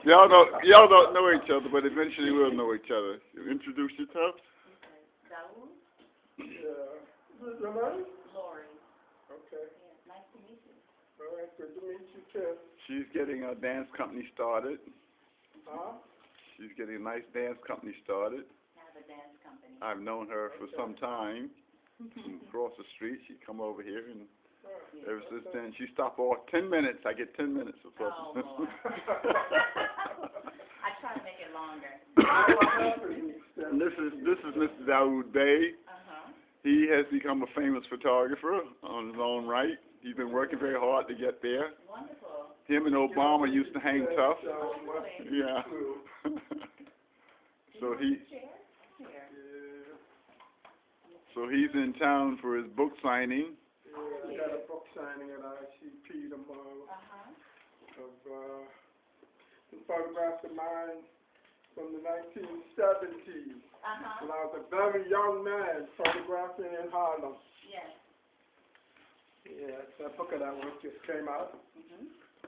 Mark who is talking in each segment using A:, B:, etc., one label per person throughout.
A: Y'all don't know each other, but eventually we'll know each other. You introduce yourself.
B: Okay. Dawoud?
C: Yeah. What's your name?
B: Lori.
C: Okay.
B: Yeah, nice to meet you.
C: All right, good to meet you too.
A: She's getting a dance company started.
C: Huh?
A: She's getting a nice dance company started.
B: Have a dance company.
A: I've known her for some time. From across the street, she'd come over here, and ever since then, she stopped all 10 minutes. I get 10 minutes or so.
B: Oh, Lord. I try to make it longer.
A: And this is Mr. Dawoud Bey. He has become a famous photographer on his own right. He's been working very hard to get there.
B: Wonderful.
A: Him and Obama used to hang tough.
B: Oh, really?
A: Yeah. So he's in town for his book signing.
C: Yeah, I got a book signing at ICP tomorrow of some photographs of mine from the 1970s. When I was a very young man photographing in Harlem.
B: Yes.
C: Yeah, that book of that work just came out.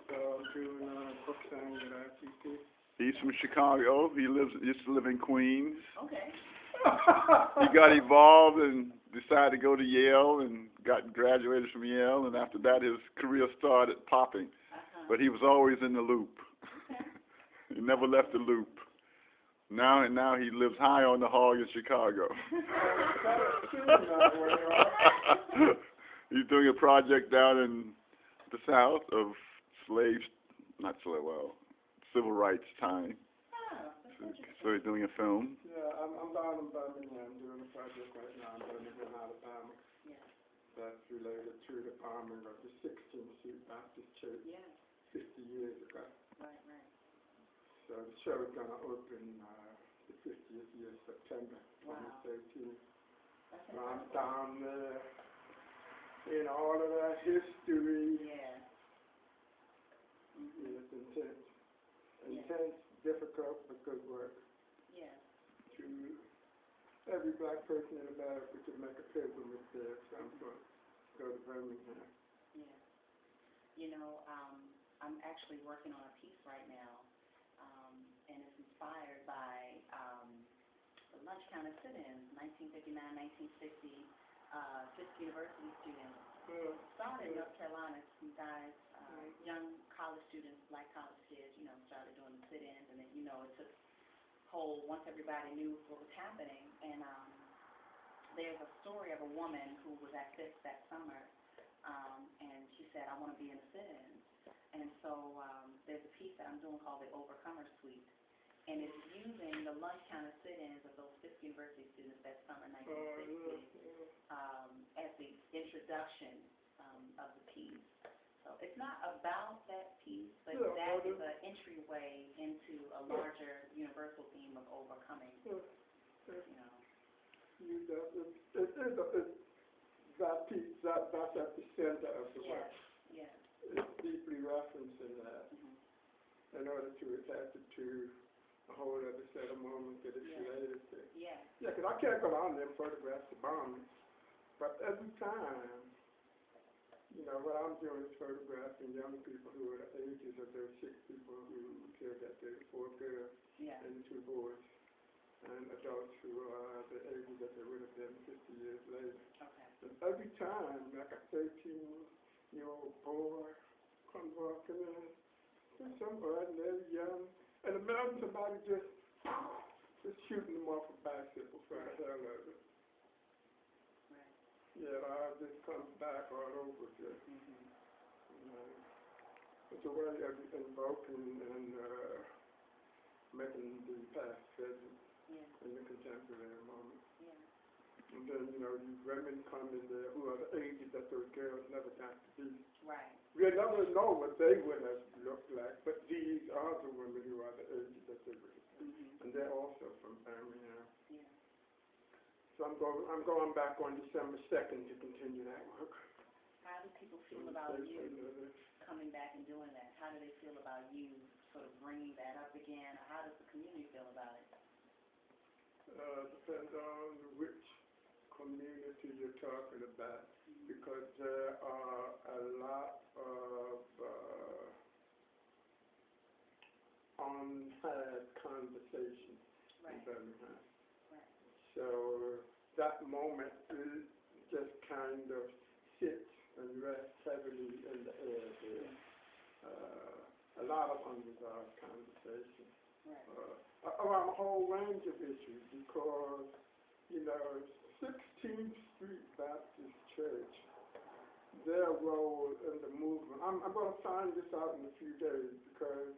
C: So I'm doing a book signing at ICP.
A: He's from Chicago. He used to live in Queens.
B: Okay.
A: He got evolved and decided to go to Yale and graduated from Yale, and after that his career started popping. But he was always in the loop. He never left the loop. Now he lives high on the hog in Chicago. He's doing a project down in the South of civil rights time. So he's doing a film.
C: Yeah, I'm down in Birmingham doing a project right now in Birmingham, Alabama.
B: Yeah.
C: That's related to the bombing of the 16th Street Baptist Church 50 years ago.
B: Right.
C: So the show is going to open the 50th year, September 2013. So I'm down there in all of that history.
B: Yeah.
C: It's intense. Intense, difficult, but good work.
B: Yeah.
C: To every black person in America to make a pilgrimage there at some point. Go to Birmingham.
B: Yeah. You know, I'm actually working on a piece right now, and it's inspired by the Lunch Counter sit-ins, 1959, 1960, Fisk University students. Started in North Carolina, some guys, young college students, black college kids, started doing the sit-ins, and then, it took hold once everybody knew what was happening. And there's a story of a woman who was at Fisk that summer, and she said, I want to be in a sit-in. And so there's a piece that I'm doing called The Overcomer Suite, and it's using the lunch counter sit-ins of those Fisk University students that summer 1960 as the introduction of the piece. So it's not about that piece, but that is an entryway into a larger universal theme of overcoming.
C: That piece, that's at the center of the work.
B: Yes.
C: It's deeply referencing that in order to attach it to a whole other set of moments that it's related to. Yeah, because I can't go on there and photograph the bombing, but every time, what I'm doing is photographing young people who are the ages of those 6 people who killed that day, 4 girls and 2 boys, and adults who are the ages that they would have been 50 years later. And every time, like a 13-year-old boy comes walking in, there's some ordinary young, and imagine somebody just shooting them off a bicycle for the hell of it. Yeah, it all just comes back all over again. It's a way of invoking and making the past present in the contemporary moment. And then, these women come in there who are the ages that those girls never got to be.
B: Right.
C: We'll never know what they would have looked like, but these are the women who are the ages that they would have been. And they're also from Birmingham. So I'm going back on December 2nd to continue that work.
B: How do people feel about you coming back and doing that? How do they feel about you sort of bringing that up again? How does the community feel about it?
C: Depends on which community you're talking about, because there are a lot of on had conversations in Birmingham.
B: Right.
C: So that moment just kind of sits and rests heavily in the air there. A lot of unresolved conversations around a whole range of issues because, 16th Street Baptist Church, their role in the movement. I'm going to find this out in a few days because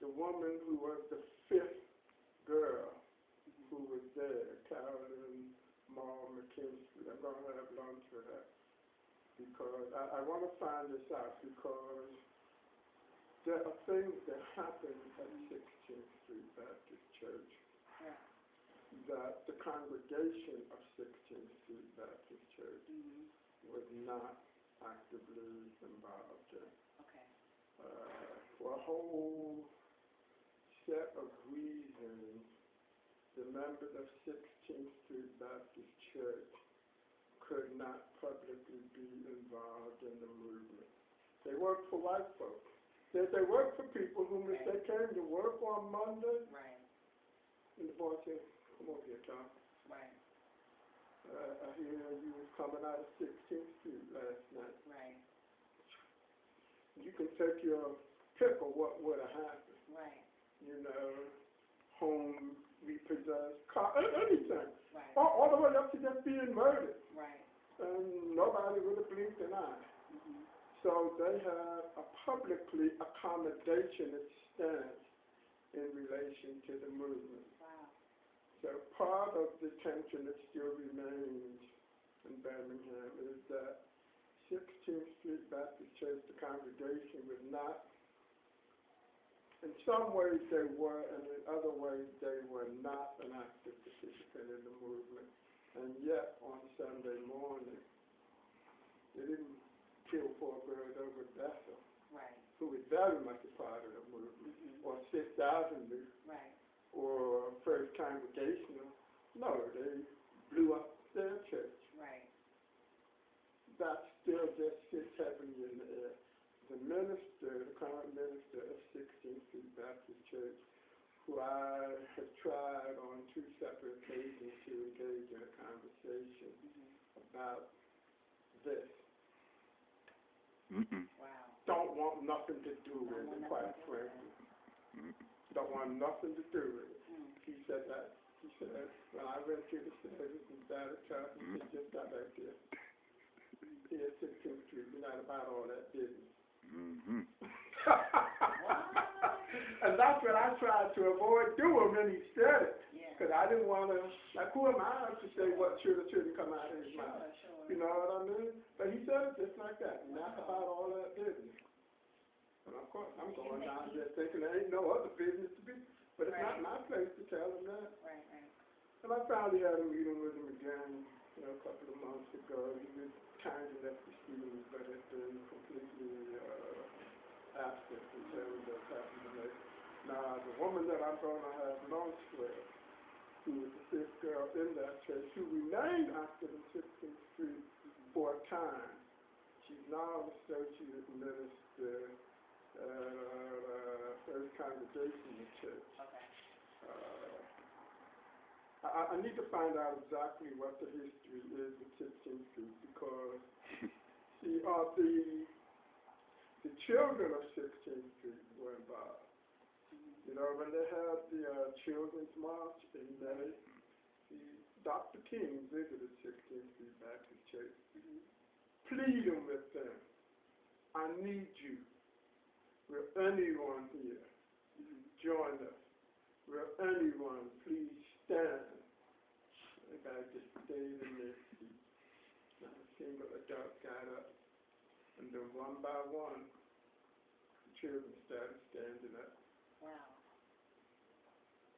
C: the woman who was the fifth girl who was there, Carolyn Maul McKinstry, I'm going to have lunch with her because I want to find this out because there are things that happened at 16th Street Baptist Church that the congregation of 16th Street Baptist Church was not actively involved in.
B: Okay.
C: For a whole set of reasons, the members of 16th Street Baptist Church could not publicly be involved in the movement. They worked for white folks. They worked for people whom if they came to work on Monday, and the boy said, come over here, Tom.
B: Right.
C: I hear you was coming out of 16th Street last night.
B: Right.
C: You can take your pick of what would have happened.
B: Right.
C: Home repossessed, car, anything.
B: Right.
C: All the way up to just being murdered.
B: Right.
C: And nobody would have blinked an eye. So they have a publicly accommodationist stance in relation to the movement.
B: Wow.
C: So part of the tension that still remains in Birmingham is that 16th Street Baptist Church, the congregation, was not, in some ways they were, and in other ways they were not an active participant in the movement. And yet on Sunday morning, they didn't kill poor bird over Bethel, who was very much a part of the movement, or Sixth Avenue, or First Congregational. No, they blew up their church. That still just sits heavily in the air. The minister, the current minister of 16th Street Baptist Church, who I have tried on 2 separate occasions to engage in a conversation about this.
B: Wow.
C: Don't want nothing to do with it, quite frankly. Don't want nothing to do with it. He said that. He said, when I went to the service in Dawoud, he said, just got back there. Here at 16th Street, we're not about all that business. And that's what I tried to avoid doing when he said it. Because I didn't want to, like, who am I to say what should or shouldn't come out of his mouth? You know what I mean? But he said it just like that, not about all that business. And of course, I'm going down there thinking there ain't no other business to be. But it's not my place to tell him that. And I finally had a meeting with him again, a couple of months ago. He was kind enough to see me, but had been completely absent in terms of happened to me. Now, the woman that I'm going to have lunch with, who was the fifth girl in that church, who remained active in 16th Street for a time. She's now an associate minister at First Congregational Church. I need to find out exactly what the history is with 16th Street because, see, the children of 16th Street were involved. When they had the Children's March in May, Dr. King visited 16th Street Baptist Church, pleading with them, I need you. Will anyone here join us? Will anyone please stand? Everybody just stayed in their seat. Not a single adult got up. And then one by one, the children started standing up.
B: Wow.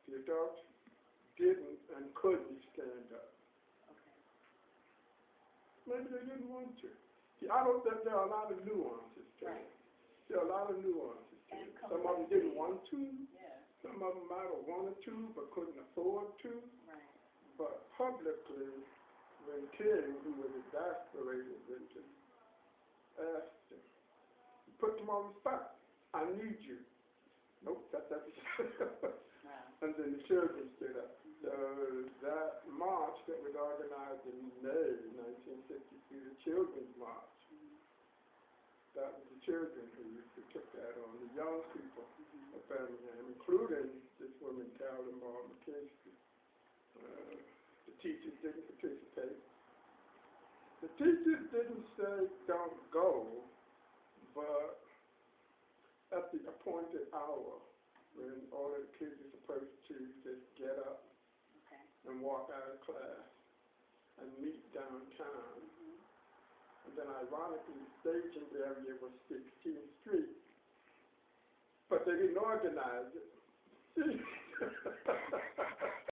C: The adults didn't and couldn't stand up. Maybe they didn't want to. See, I don't think there are a lot of nuances to it. There are a lot of nuances to it. Some of them didn't want to. Some of them might have wanted to but couldn't afford to. But publicly, when King, who was exasperated with them, asked him, put them on the spot. I need you. Nope, that's
B: Wow.
C: and then the children stood up. So that march that was organized in May 1963, the Children's March, that was the children who took that on, the young people of Birmingham, including this woman, Carolyn Ball McKinsey. The teachers didn't participate. The teachers didn't say don't go, but at the appointed hour, when all of the kids are supposed to just get up and walk out of class and meet downtown. And then ironically, the staging area was 16th Street. But they didn't organize it.